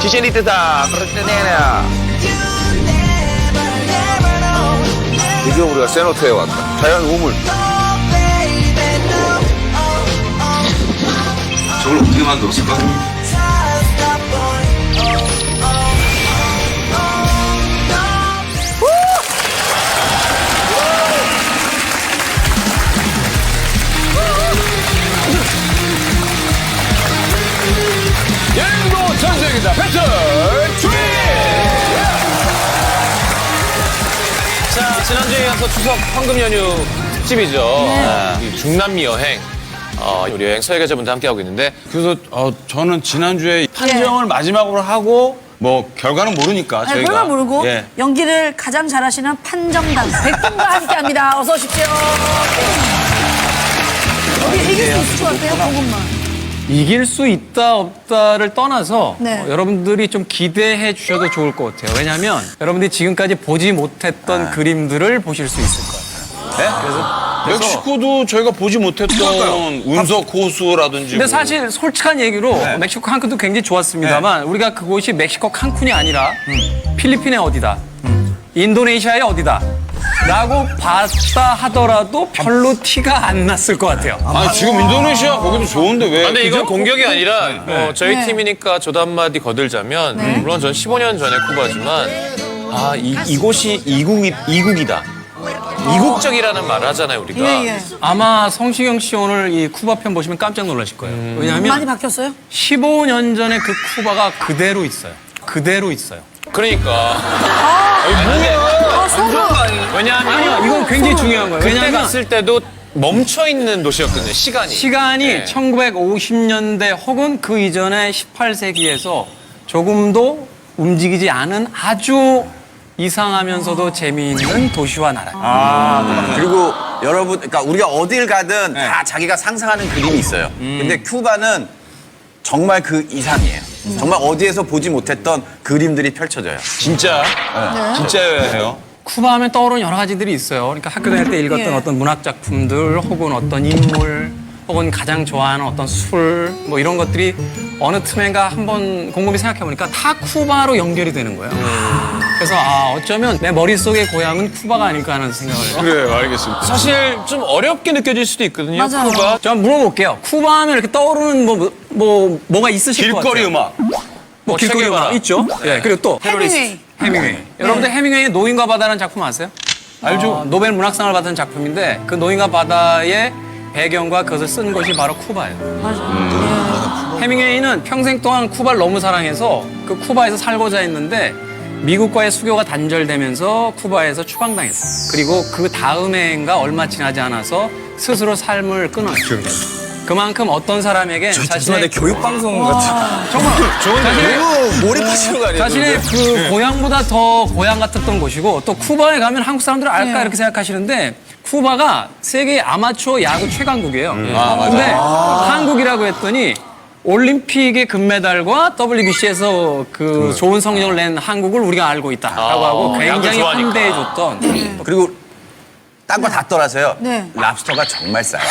Chichen Itza, 그렇잖아요. 드디어 우리가 세노트에 왔다. 자연 우물. 저걸 어떻게 만들었을까? 여행도 전쟁이다. 배틀 주의! 자, 지난주에 이어서 추석 황금 연휴 특집이죠. 이 중남미 여행. 우리 여행 서해계좌분들 함께하고 있는데. 그래서 저는 지난주에 판정을 마지막으로 하고 뭐 결과는 모르니까 아니, 저희가 그걸 모르고 예. 연기를 가장 잘하시는 판정단 백분과 함께합니다. 어서 오십시오. 우리 이길 수 있을 것 같아요, 그것만. 이길 수 있다 없다를 떠나서 네. 여러분들이 좀 기대해 주셔도 좋을 것 같아요. 왜냐하면 여러분들이 지금까지 보지 못했던 그림들을 보실 수 있을 거예요. 멕시코도 저희가 보지 못했던 운석 호수라든지 근데 뭐. 사실 솔직한 얘기로 멕시코 칸쿤도 굉장히 좋았습니다만 우리가 그곳이 멕시코 칸쿤이 아니라 필리핀의 어디다, 인도네시아의 어디다 라고 봤다 하더라도 별로 티가 안 났을 것 같아요. 지금 인도네시아 거기도 좋은데 왜? 근데 이건 그죠? 공격이 아니라 저희 네. 팀이니까 저도 한마디 거들자면 물론 전 15년 전에 쿠바지만 이곳이 이국이다. 이국적이라는 말을 하잖아요, 우리가. 예, 예. 아마 성시경 씨 오늘 이 쿠바 편 보시면 깜짝 놀라실 거예요. 많이 왜냐하면 바뀌었어요? 15년 전에 그 쿠바가 그대로 있어요. 그대로 있어요. 그러니까. 소금. 왜냐하면 아니요, 이건 굉장히 중요한 거예요. 그때 왜냐하면 갔을 때도 멈춰 있는 도시였거든요, 시간이. 시간이 네. 1950년대 혹은 그 이전에 18세기에서 조금도 움직이지 않은 아주 이상하면서도 재미있는 도시와 나라. 그리고 여러분, 그러니까 우리가 어딜 가든 다 자기가 상상하는 그림이 있어요. 근데 큐바는 정말 그 이상이에요. 정말 어디에서 보지 못했던 그림들이 펼쳐져요. 진짜 진짜예요. 쿠바 하면 떠오르는 여러 가지들이 있어요. 그러니까 학교 다닐 때 읽었던 예. 어떤 문학 작품들 혹은 어떤 인물 혹은 가장 좋아하는 어떤 술 뭐 이런 것들이 어느 틈엔가 한번 곰곰이 생각해보니까 다 쿠바로 연결이 되는 거예요. 그래서 어쩌면 내 머릿속의 고향은 쿠바가 아닐까 하는 생각을 해요. 그래요, 알겠습니다. 사실 좀 어렵게 느껴질 수도 있거든요, 맞아요. 쿠바. 저 한번 물어볼게요. 쿠바 하면 이렇게 떠오르는 뭐가 있으실 것 같아요? 길거리 음악. 뭐 길거리 체게바라. 음악 있죠. 예, 그리고 또 해밍웨이. 해밍웨이. 여러분들 해밍웨이의 노인과 바다라는 작품 아세요? 알죠. 노벨 문학상을 받은 작품인데 그 노인과 바다의 배경과 그것을 쓴 곳이 바로 쿠바예요. 맞아. 해밍웨이는 평생 동안 쿠바를 너무 사랑해서 그 쿠바에서 살고자 했는데 미국과의 수교가 단절되면서 쿠바에서 추방당했어요. 그리고 그 다음 해인가 얼마 지나지 않아서 스스로 삶을 끊어요. 그만큼 어떤 사람에게 자신의 교육방송 같은. 정말 자신의 몰입하시는 거 아니에요? 자신의 그 고향보다 더 고향 같았던 곳이고 또 쿠바에 가면 한국 사람들은 알까 네. 이렇게 생각하시는데 쿠바가 세계 아마추어 야구 최강국이에요. 근데 한국이라고 했더니 올림픽의 금메달과 WBC에서 그 좋은 성적을 낸 한국을 우리가 알고 있다라고 하고 굉장히 좋아하니까. 환대해줬던 그리고 딴 거 다 떠나서요. 네. 랍스터가 정말 싸요.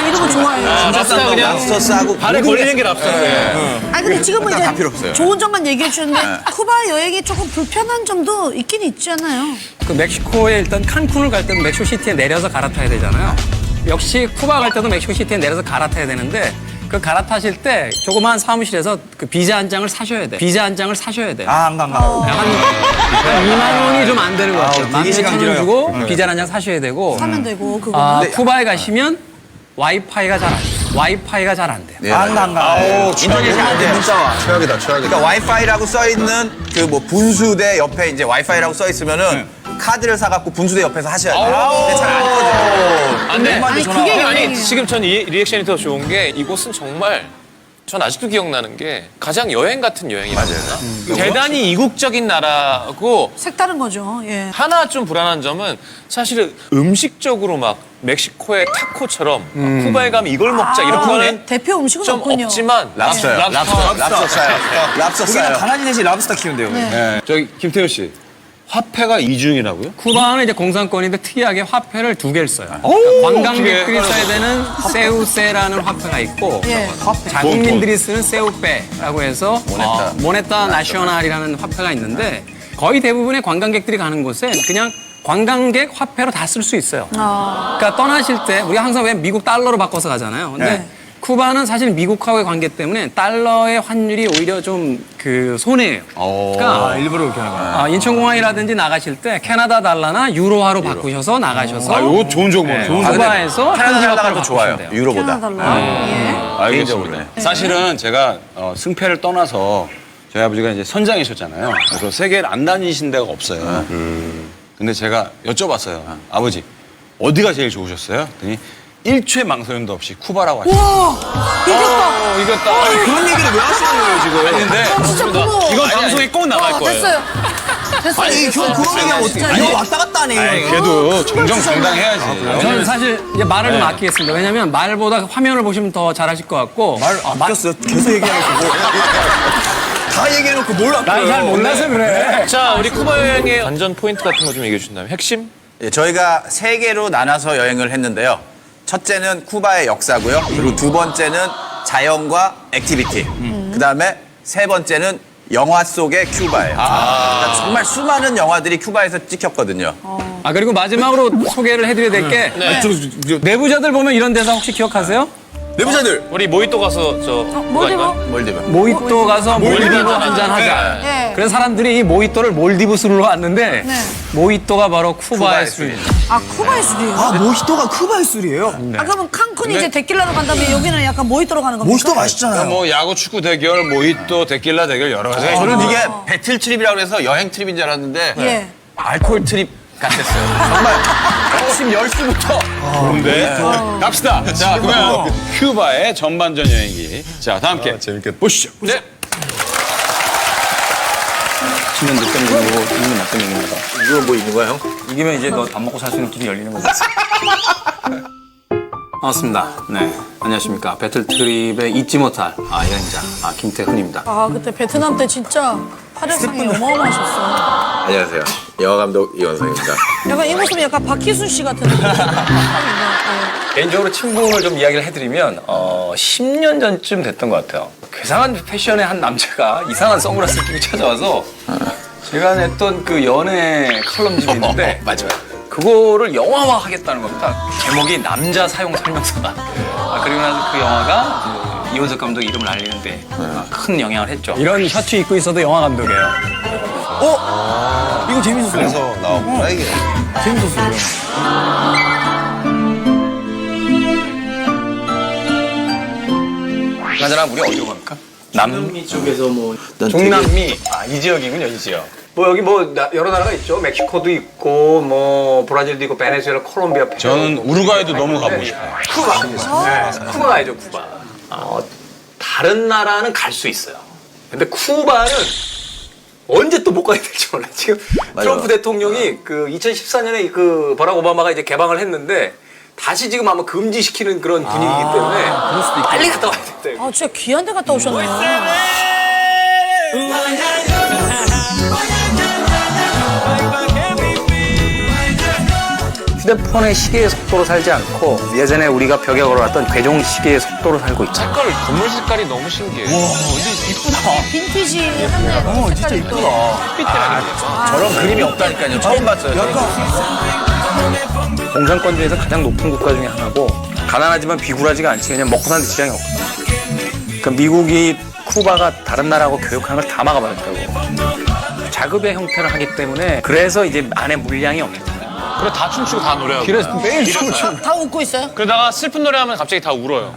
이런 거 좋아해요. 랍스터 그냥 랍스터 싸고 발에 모든 걸리는 게 랍스터예요. 아니, 근데 지금은 다 필요 이제 없어요. 좋은 점만 얘기해 주셨는데 쿠바 여행이 조금 불편한 점도 있긴 있잖아요. 그 멕시코에 일단 칸쿤을 갈 때도 멕시코 시티에 내려서 갈아타야 되잖아요. 역시 쿠바 갈 때도 멕시코 시티에 내려서 갈아타야 되는데 그 갈아타실 때 조그마한 사무실에서 그 비자 한 장을 사셔야 돼. 비자 한 장을 사셔야 돼. 안 가. 한 2만 원이 좀 안 되는 것 같아요. 되게 시간 11,000원 길어요. 주고 비자 한 장 사셔야 되고 하면 되고 그거. 쿠바에 가시면 와이파이가 잘 안 돼요. 와이파이가 잘 안 돼요. 안 가. 인도네시아 안 돼요. 최악이다, 최악이다. 그러니까 와이파이라고 써 있는 그 뭐 분수대 옆에 이제 와이파이라고 써 있으면은 카드를 사갖고 분수대 옆에서 하셔야 돼요. 근데 잘 안 꺼져요. 안 돼. 아니, 그게 여행이에요. 아니, 지금 전 이 리액션이 더 좋은 게 이곳은 정말 전 아직도 기억나는 게 가장 여행 같은 여행이라고 했나? 대단히 이국적인 나라고 색다른 거죠. 예. 하나 좀 불안한 점은 사실은 음식적으로 막 멕시코의 타코처럼 쿠바에 가면 이걸 먹자 이런 거는 대표 음식은 좀 없군요. 없지만 랍스터요. 랍스터 싸요. 랍스터 싸요. 강아지 넷이 랍스터 키운대요. 저기 김태효 씨. 화폐가 이중이라고요? 쿠바는 이제 공산권인데 특이하게 화폐를 두 개를 써요. 그러니까 관광객들이 써야 되는 세우세라는 화폐가 있고 예. 자국민들이 쓰는 세우페라고 해서 모네타 나시오날이라는 화폐가 있는데 거의 대부분의 관광객들이 가는 곳에 그냥 관광객 화폐로 다 쓸 수 있어요. 그러니까 떠나실 때 우리가 항상 왜 미국 달러로 바꿔서 가잖아요. 근데 네. 쿠바는 사실 미국하고의 관계 때문에 달러의 환율이 오히려 좀 그 손해예요. 그러니까 일부러 그렇게 하는 거야. 인천공항이라든지 나가실 때 캐나다 달러나 유로화로 바꾸셔서 나가셔서 이거 좋은 정보네요. 쿠바에서 캐나다 현지 달러가 화폐로 더 좋아요. 바꾸시면 돼요. 유로보다. 달러. 예. 알겠습니다. 사실은 제가 승패를 떠나서 저희 아버지가 이제 선장이셨잖아요. 그래서 세계를 안 다니신 데가 없어요. 근데 제가 여쭤봤어요. 아버지, 어디가 제일 좋으셨어요? 그랬더니 1초의 망설임도 없이 쿠바라고 하셨어요. 와, 이겼다. 이겼다. 그런 얘기를 왜 하시는 거예요, 지금? 아니, 근데 진짜 부러워. 이건 방송에 꼭 나갈 거예요. 됐어요. 됐어요. 아니, 됐어요. 그런 얘기하면 어떡해. 이거 왔다 갔다 하네. 아니, 그래도 정정당당해야지. 저는 사실 이제 말을 좀 아끼겠습니다. 왜냐하면 말보다 화면을 보시면 더 잘하실 것 같고 아꼈어요. 계속 얘기해놓고 뭐. 다 얘기해놓고 뭘 아껴요. 난 잘 몰라서 그래. 자, 우리 쿠바 여행의 관전 포인트 같은 거 좀 얘기해 주신다면 핵심? 예, 저희가 세 개로 나눠서 여행을 했는데요. 첫째는 쿠바의 역사고요. 그리고 두 번째는 자연과 액티비티. 그다음에 세 번째는 영화 속의 큐바예요. 그러니까 정말 수많은 영화들이 큐바에서 찍혔거든요. 그리고 마지막으로 소개를 해드려야 될 게 내부자들 보면 이런 대사 혹시 기억하세요? 내부자들. 우리 모히또 가서 몰디브? 몰디브. 모히또 가서 몰디브 한잔 하자. 네. 그래서 사람들이 이 모히또를 몰디브 술로 왔는데 네. 모히또가 바로 쿠바의 술입니다. 아, 쿠바의 술이에요? 아, 모히또가 쿠바의 술이에요? 그러면 칸쿤이 이제 데킬라로 간다면 여기는 약간 모히또로 가는 겁니까? 모히또 맛있잖아요. 뭐 야구, 축구 대결, 모히또, 데킬라 대결 여러 가지. 저는 이게 배틀 트립이라고 해서 여행 트립인 줄 알았는데 예. 알코올 트립 같았어요. 정말 아침 10시부터 좋은데? 갑시다. 자, 그러면 큐바의 전반전 여행기. 자, 다 함께 재밌겠다. 보시죠. 네. 치면 늦던 얘기고 이기면 나쁜 얘기입니다. 이거 뭐 있는 거야, 형? 이기면 이제 너 밥 먹고 살 수 있는 길이 열리는 거지. 반갑습니다. 네, 안녕하십니까. 배틀 트립의 잊지 못할 여행자 김태훈입니다. 아, 그때 베트남 때 진짜 활약상이 어마어마하셨어. 안녕하세요. 영화 감독 이원성입니다. 약간 이 모습이 약간 박희순 씨 같은 느낌. 개인적으로 친분을 좀 이야기를 해드리면 10년 전쯤 됐던 것 같아요. 괴상한 패션의 한 남자가 이상한 선글라스를 끼고 찾아와서 제가 냈던 그 연애 칼럼집이 있는데 맞아요. 그거를 영화화 하겠다는 겁니다. 제목이 남자 사용 설명서다. 그리고 나서 그 영화가 이원석 감독 이름을 알리는데 큰 영향을 했죠. 이런 셔츠 입고 있어도 영화 감독이에요. 이거 재밌었어요. 그래서 나왔구나, 이게. 재밌었어요. 그나저나 우리 어디로 갑니까? 남미 쪽에서 뭐 중남미 이 지역이군요, 이 지역. 뭐 여기 뭐 여러 나라가 있죠. 멕시코도 있고 뭐 브라질도 있고 베네수엘라, 콜롬비아. 페루. 저는 우루과이도 너무 가보고 싶어요. 쿠바. 네, 쿠바 가야죠, 쿠바. 다른 나라는 갈 수 있어요. 근데 쿠바는 언제 또 못 가게 될지 몰라. 지금 트럼프 대통령이 그 2014년에 그 버락 오바마가 이제 개방을 했는데 다시 지금 아마 금지시키는 그런 분위기이기 때문에 빨리 갔다 와야 된다. 아, 진짜 귀한 데 갔다 오셨네요. 휴대폰의 시계의 속도로 살지 않고 예전에 우리가 벽에 걸어놨던 괴종 시계의 속도로 살고 있죠. 색깔, 건물 색깔이 너무 신기해. 빈티지 한데 진짜 이쁘다. 저런 그림이 없다니까요. 처음 봤어요. 공산권중에서 가장 높은 국가 중에 하나고 가난하지만 비굴하지가 않지 그냥 먹고 사는 데 지장이 없거든요. 그러니까 미국이 쿠바가 다른 나라하고 교역하는 걸 다 막아버렸다고. 자급의 형태를 하기 때문에 그래서 이제 안에 물량이 없는 거예요. 그래, 다 춤추고 다 노래하고. 그래서 매일 춤을 추고. 다 웃고 있어요? 그러다가 슬픈 노래하면 갑자기 다 울어요.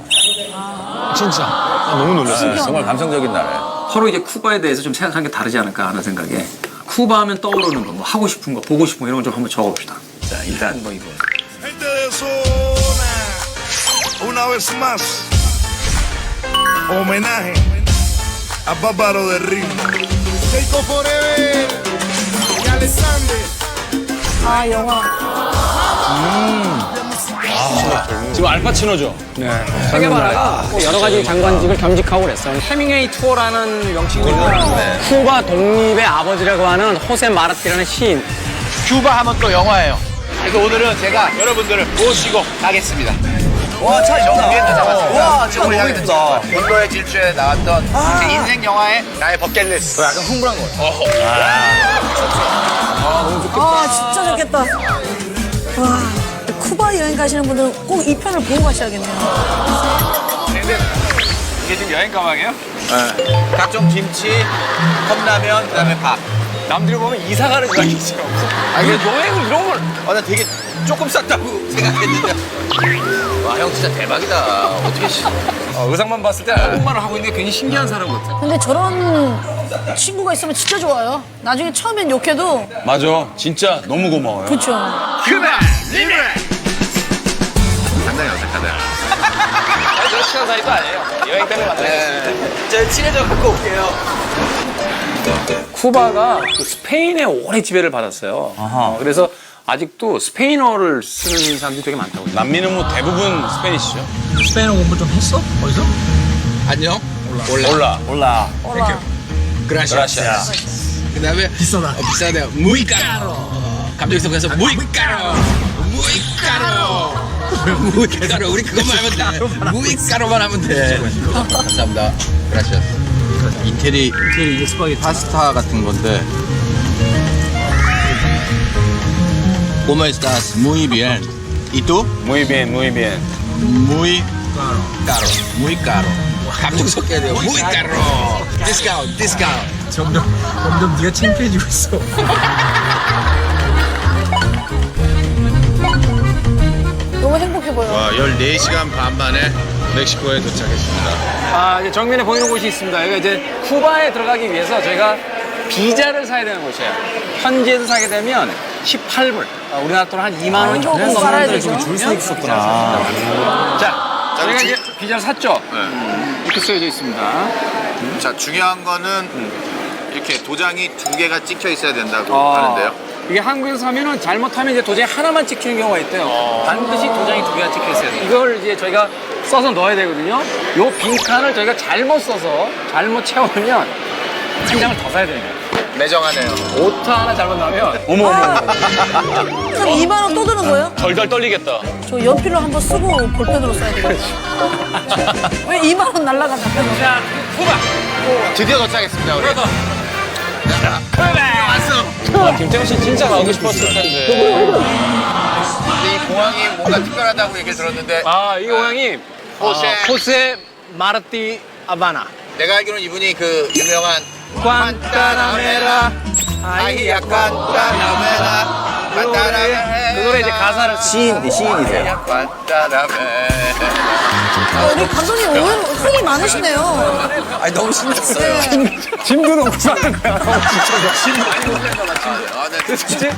진짜. 너무 놀랐어요. 정말 감성적인 나라예요. 서로 이제 쿠바에 대해서 좀 생각하는 게 다르지 않을까 하는 생각에 쿠바 하면 떠오르는 거, 뭐 하고 싶은 거, 보고 싶은 거 이런 거 좀 한번 적어봅시다. 자, 일단 뭐 이거. Gente de zona, una vez más, homenaje a Bárbaro del Río. Keiko Forever y Alexander. 아, 영화. 지금 알파치노죠. 네. 체게바라가 뭐 여러 가지 장관직을 겸직하고 그랬어요. 해밍웨이 투어라는 명칭이고 쿠바 독립의 아버지라고 하는 호세 마르티라는 시인. 큐바 하면 또 영화예요. 그래서 오늘은 제가 여러분들을 모시고 가겠습니다. 와, 차 있다. 위에도 잡았습니다. 와, 차 너무 예쁘다. 본로의 질주에 나왔던 제 인생 영화의 나의 버킷리스트. 약간 흥분한 거 같아요. 아, 진짜 좋겠다. 와, 쿠바 여행 가시는 분들은 꼭 이 편을 보고 가셔야겠네요. 이게 지금 여행 가방이에요? 각종 김치, 컵라면, 그다음에 밥. 남들이 보면 이사 가는 줄 알겠어요. 이게 여행을 이런 걸. 나 되게 조금 쌌다고 생각했는데. 와, 형 진짜 대박이다. 어떻게 의상만 봤을 때 한국말을 하고 있는 게 굉장히 신기한 사람 같아. 근데 저런 친구가 있으면 진짜 좋아요. 나중에 처음엔 욕해도 맞아. 진짜 너무 고마워요. 그쵸. 큐바 리브레. 상당히 어색하다. 아니, 그런 친한 사이도 아니에요. 여행 때문에 만나요. 저 친해져 갖고 올게요. 쿠바가 그 스페인에 오래 지배를 받았어요. 그래서 아직도 스페인어를 쓰는 사람들이 되게 많다고. 남미는 뭐 대부분 스페니시죠. 스페인어 공부 좀 했어? 어디서? 안녕. 몰라. 몰라. 그라시아스. 그다음에 비싸다. 비싸네요. muy caro. 감정이 섞여서 muy caro. muy caro. muy caro. 우리 그것만 하면 돼. muy caro만 하면 돼. 감사합니다. gracias. 이태리 이게 스파게티. 파스타 같은 건데. ¿Cómo estás? Muy bien. ¿Y tú? Muy bien, muy bien. Muy caro. Muy caro. 감정 섞여야 돼요. Muy caro. Discount. Discount. 점점 네가 창피해지고 있어. 너무 행복해 보여. 와, 14시간 반 만에 멕시코에 도착했습니다. 아, 이제 정면에 보이는 곳이 있습니다. 여기가 이제 쿠바에 들어가기 위해서 저희가 비자를 사야 되는 곳이에요. 현지에서 사게 되면 18불. 우리나라 돈 한 2만 원 정도 꼭 살아야 되죠. 줄서 있었구나. 자, 저희가 이제 비자를 샀죠. 이렇게 쓰여져 있습니다. 자, 중요한 거는 이렇게 도장이 2개가 찍혀 있어야 된다고 아. 하는데요. 이게 한국에서 사면은 잘못하면 이제 도장이 하나만 찍히는 경우가 있대요. 반드시 도장이 2개가 찍혀 있어야 돼요. 이걸 이제 저희가 써서 넣어야 되거든요. 요 빈칸을 저희가 잘못 써서 잘못 채우면 한 장을 더 사야 되는 거예요. 매정하네요. 오타 하나 잘못 나면 어머, 어머. 그럼 2만 원 또 드는 거예요? 덜덜 떨리겠다. 저 연필로 한번 쓰고 볼펜으로 써야 되겠지. 왜 2만 원 날라간다. 자, 쿠바. 드디어 도착했습니다, 우리. 김태형 씨 진짜 가고 싶었을 텐데. 근데 이 공항이 뭔가 특별하다고 얘기를 들었는데 아, 이 고향이 호세. 호세 마르티 아바나. 내가 알기로는 이분이 그 유명한 관타나메라 아이야 관타나메라 그 노래 이제 가사를 시인이세요. 관타나메. 우리 감독님 의외로 흥이 많으시네요. 아니 너무 신났어요. 짐도 너무 싸는 거야. 아, 네.